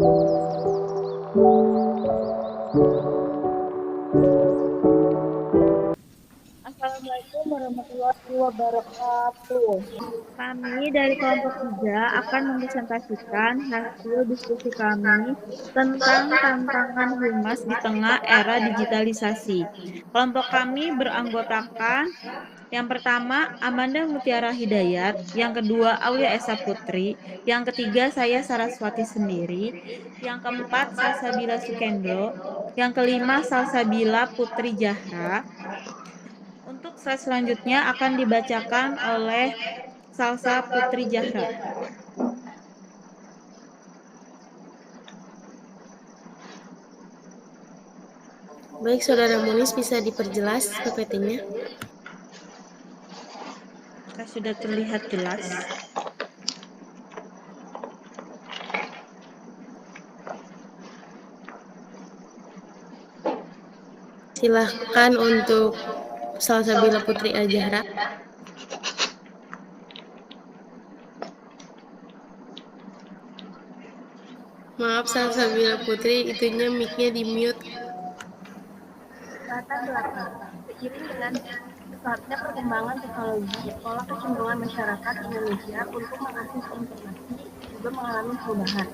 Assalamualaikum warahmatullahi wabarakatuh. Kami dari kelompok 3 akan mempresentasikan hasil diskusi kami tentang tantangan humas di tengah era digitalisasi. Kelompok kami beranggotakan yang pertama Amanda Mutiara Hidayat, yang kedua Aulia Esa Putri, yang ketiga saya Saraswati sendiri, yang keempat Salsabila Sukendro, yang kelima Salsabila Putri Jahra. Untuk slide selanjutnya akan dibacakan oleh Salsa Putri Jahra. Baik, Saudara Munis, bisa diperjelas PPT-nya? Sudah terlihat jelas. Silahkan untuk Salsabila Putri Jahra. Maaf, Salsabila Putri, itunya mic-nya di mute. Latar belakang. Seiring dengan pesatnya perkembangan teknologi, pola kecenderungan masyarakat Indonesia untuk mengakses informasi juga mengalami perubahan.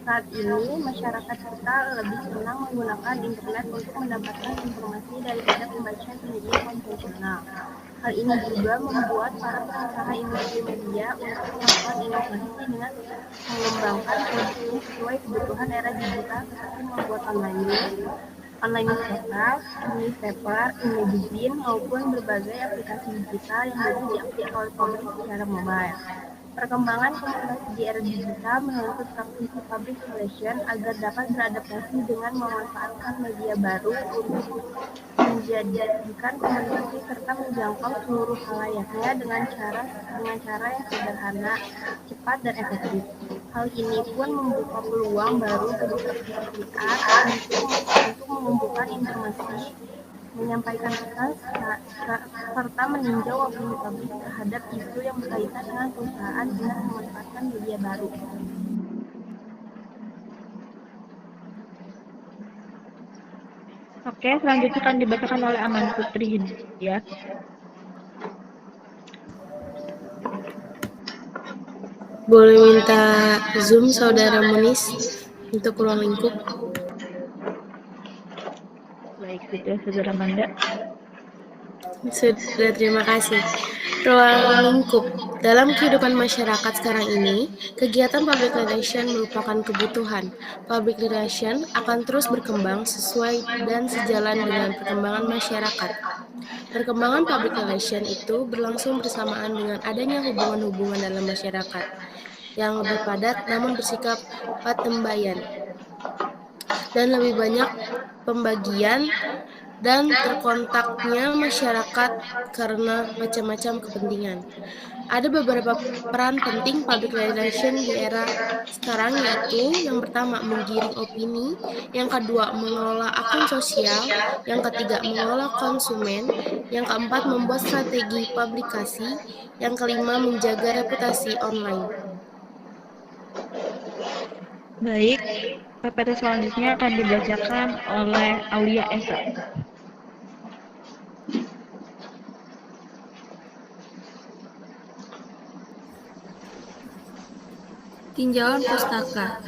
Saat ini, masyarakat kita lebih senang menggunakan internet untuk mendapatkan informasi daripada membaca di media konvensional. Hal ini juga membuat para pengusaha industri media untuk melakukan inovasi dengan mengembangkan produknya sesuai kebutuhan era digital seperti membuat online newspaper, e-magazine, maupun berbagai aplikasi digital yang dapat diakses oleh publik secara mobile. Perkembangan komunikasi di era digital menuntut praktisi public relation agar dapat beradaptasi dengan memanfaatkan media baru untuk menjadikan komunikasi serta menjangkau seluruh halayaknya dengan cara yang sederhana, cepat, dan efektif. Hal ini pun membuka peluang baru bagi pihak untuk mengumpulkan informasi, menyampaikan pesan, serta meninjau opini publik terhadap isu yang berkaitan dengan perusahaan dengan memanfaatkan media baru. Oke, selanjutnya akan dibacakan oleh Amanda Putri Hidayat. Boleh minta Zoom Saudara Munis untuk ruang lingkup? Baik, sudah Saudara Amanda. Sudah, terima kasih. Ruang lingkup. Dalam kehidupan masyarakat sekarang ini, kegiatan public relation merupakan kebutuhan. Public relation akan terus berkembang sesuai dan sejalan dengan perkembangan masyarakat. Perkembangan public relation itu berlangsung bersamaan dengan adanya hubungan-hubungan dalam masyarakat yang lebih padat namun bersikap patembayan dan lebih banyak pembagian dan terkontaknya masyarakat karena macam-macam kepentingan. Ada beberapa peran penting public relation di era sekarang, yaitu yang pertama menggiring opini, yang kedua mengelola akun sosial, yang ketiga mengelola konsumen, yang keempat membuat strategi publikasi, yang kelima menjaga reputasi online. Baik, PPT selanjutnya akan dibacakan oleh Aulia Esa. Tinjauan pustaka.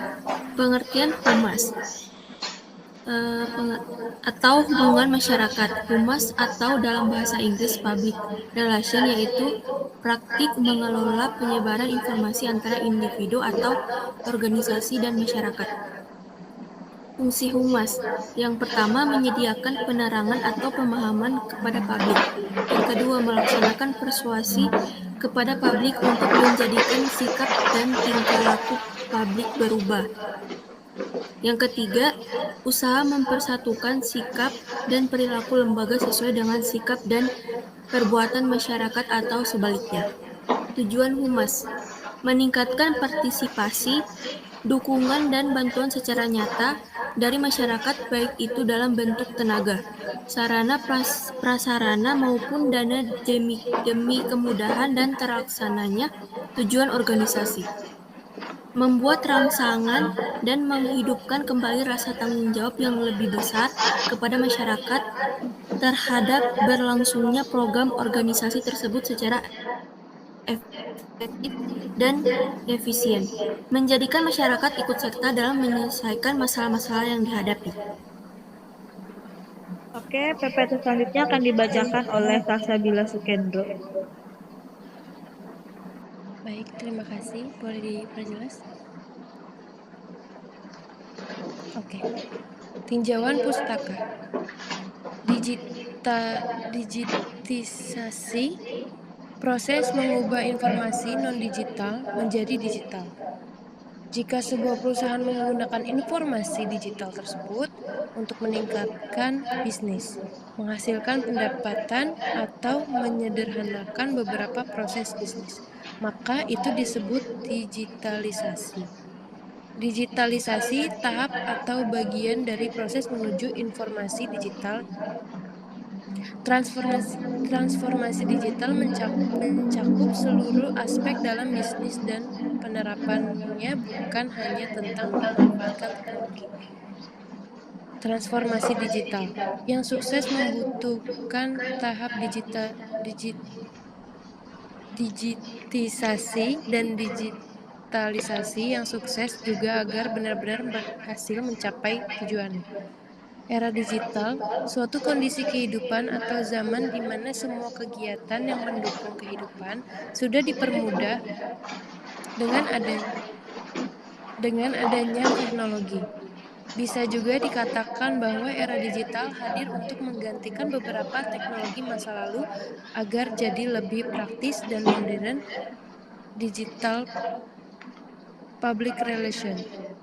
Pengertian humas atau hubungan masyarakat. Humas atau dalam bahasa Inggris public relation yaitu praktik mengelola penyebaran informasi antara individu atau organisasi dan masyarakat. Fungsi humas. Yang pertama, menyediakan penerangan atau pemahaman kepada publik. Yang kedua, melaksanakan persuasi kepada publik untuk menjadikan sikap dan tingkah laku publik berubah. Yang ketiga, usaha mempersatukan sikap dan perilaku lembaga sesuai dengan sikap dan perbuatan masyarakat atau sebaliknya. Tujuan humas, meningkatkan partisipasi, dukungan dan bantuan secara nyata dari masyarakat baik itu dalam bentuk tenaga, sarana prasarana maupun dana demi kemudahan dan terlaksananya tujuan organisasi. membuat rangsangan, dan menghidupkan kembali rasa tanggung jawab yang lebih besar kepada masyarakat terhadap berlangsungnya program organisasi tersebut secara efektif dan efisien, menjadikan masyarakat ikut serta dalam menyelesaikan masalah-masalah yang dihadapi. Oke, PPT selanjutnya akan dibacakan oleh Kak Sabila Sukendro. Baik, terima kasih. Boleh diperjelas? Oke. Tinjauan pustaka. Digitisasi proses mengubah informasi non-digital menjadi digital. Jika sebuah perusahaan menggunakan informasi digital tersebut untuk meningkatkan bisnis, menghasilkan pendapatan, atau menyederhanakan beberapa proses bisnis, maka itu disebut digitalisasi. Digitalisasi tahap atau bagian dari proses menuju informasi digital. Transformasi digital mencakup seluruh aspek dalam bisnis dan penerapannya bukan hanya tentang memanfaatkan teknologi. Transformasi digital yang sukses membutuhkan tahap digitisasi dan digitalisasi yang sukses juga agar benar-benar berhasil mencapai tujuannya. Era digital, suatu kondisi kehidupan atau zaman di mana semua kegiatan yang mendukung kehidupan sudah dipermudah dengan adanya teknologi. Bisa juga dikatakan bahwa era digital hadir untuk menggantikan beberapa teknologi masa lalu agar jadi lebih praktis dan modern. Digital public relation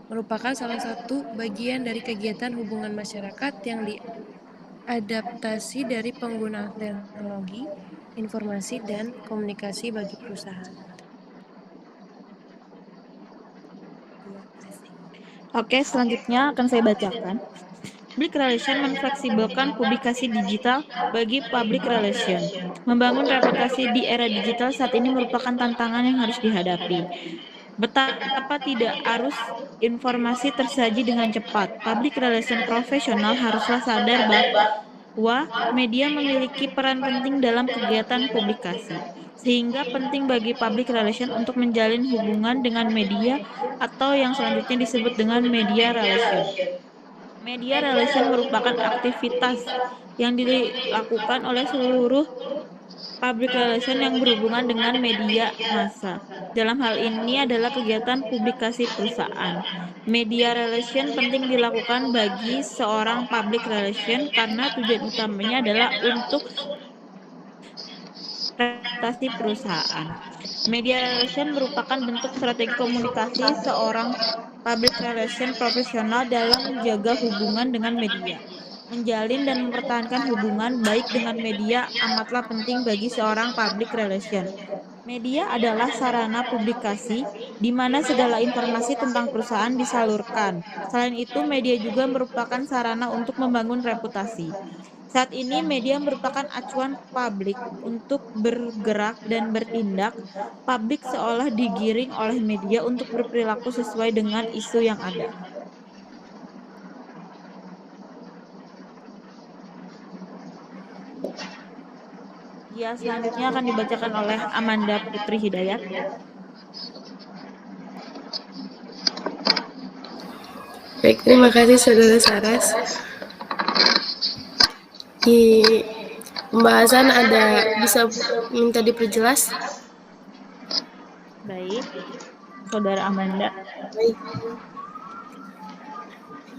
merupakan salah satu bagian dari kegiatan hubungan masyarakat yang diadaptasi dari penggunaan teknologi, informasi, dan komunikasi bagi perusahaan. Terima kasih. Oke, selanjutnya akan saya bacakan. Public Relation menfleksibelkan publikasi digital bagi public relation. Membangun reputasi di era digital saat ini merupakan tantangan yang harus dihadapi. Betapa tidak arus informasi tersaji dengan cepat. Public relation profesional haruslah sadar bahwa media memiliki peran penting dalam kegiatan publikasi. Sehingga penting bagi public relation untuk menjalin hubungan dengan media atau yang selanjutnya disebut dengan media relation. Media relation merupakan aktivitas yang dilakukan oleh seluruh public relation yang berhubungan dengan media massa. Dalam hal ini adalah kegiatan publikasi perusahaan. Media relation penting dilakukan bagi seorang public relation karena tujuan utamanya adalah untuk reputasi perusahaan. Media relation merupakan bentuk strategi komunikasi seorang public relation profesional dalam menjaga hubungan dengan media. Menjalin dan mempertahankan hubungan baik dengan media amatlah penting bagi seorang public relation. Media adalah sarana publikasi di mana segala informasi tentang perusahaan disalurkan. Selain itu, media juga merupakan sarana untuk membangun reputasi. Saat ini, media merupakan acuan publik untuk bergerak dan bertindak. Publik seolah digiring oleh media untuk berperilaku sesuai dengan isu yang ada. Ya, selanjutnya akan dibacakan oleh Amanda Putri Hidayat. Baik, terima kasih Saudara Saras. Di pembahasan ada bisa minta diperjelas? Baik, Saudara Amanda. Baik.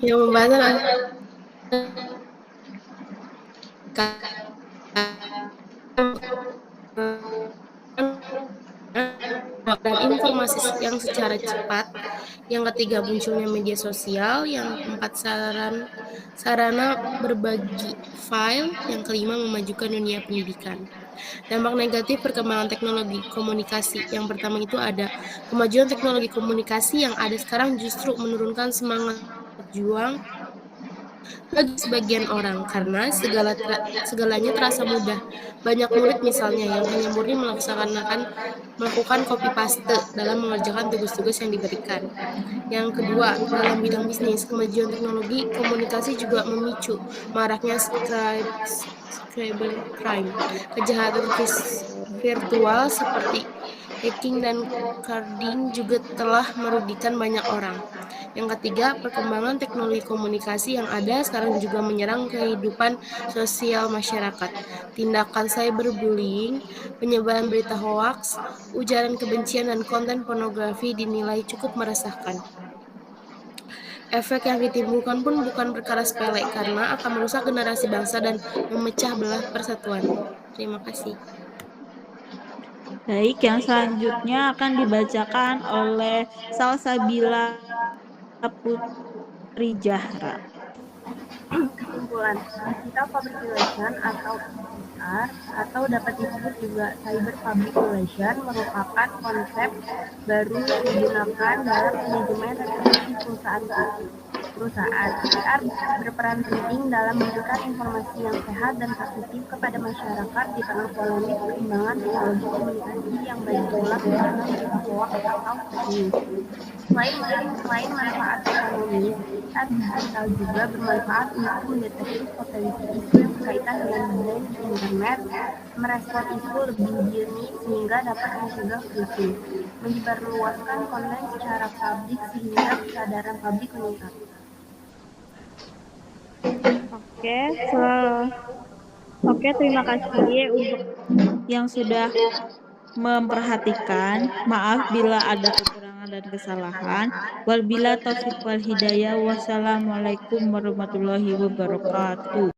Yang pembahasan ada dan informasi yang secara cepat, yang ketiga munculnya media sosial, yang keempat sarana berbagi file, yang kelima memajukan dunia pendidikan. Dampak negatif perkembangan teknologi komunikasi. Yang pertama itu ada kemajuan teknologi komunikasi yang ada sekarang justru menurunkan semangat juang bagi sebagian orang karena segalanya terasa mudah. Banyak murid misalnya yang hanya murni melakukan copy paste dalam mengerjakan tugas-tugas yang diberikan. Yang kedua, dalam bidang bisnis, kemajuan teknologi komunikasi juga memicu maraknya cybercrime, kejahatan virtual seperti hacking dan carding juga telah merugikan banyak orang. Yang ketiga, perkembangan teknologi komunikasi yang ada sekarang juga menyerang kehidupan sosial masyarakat. Tindakan cyberbullying, penyebaran berita hoaks, ujaran kebencian, dan konten pornografi dinilai cukup meresahkan. Efek yang ditimbulkan pun bukan perkara sepele karena akan merusak generasi bangsa dan memecah belah persatuan. Terima kasih. Baik, yang selanjutnya akan dibacakan oleh Salsabila Putri Zahra. Kesimpulan, Digital Public Relation atau DPR atau dapat disebut juga Cyber Public Relation merupakan konsep baru yang digunakan dalam manajemen reputasi perusahaan. PR berperan penting dalam memberikan informasi yang sehat dan positif kepada masyarakat di tengah polemik perkembangan teknologi komunikasi yang banyak pula bersama berita hoax atau fake news. Selain manfaat ekonomis, PR digital juga bermanfaat untuk mendeteksi potensi isu yang berkaitan dengan budaya di internet, merespon isu lebih dini sehingga dapat mencegah phishing, menyebarluaskan konten secara publik sehingga kesadaran publik meningkat. Oke, terima kasih untuk yang sudah memperhatikan. Maaf bila ada kekurangan dan kesalahan. Wabila taufiq wal hidayah. Wassalamualaikum warahmatullahi wabarakatuh.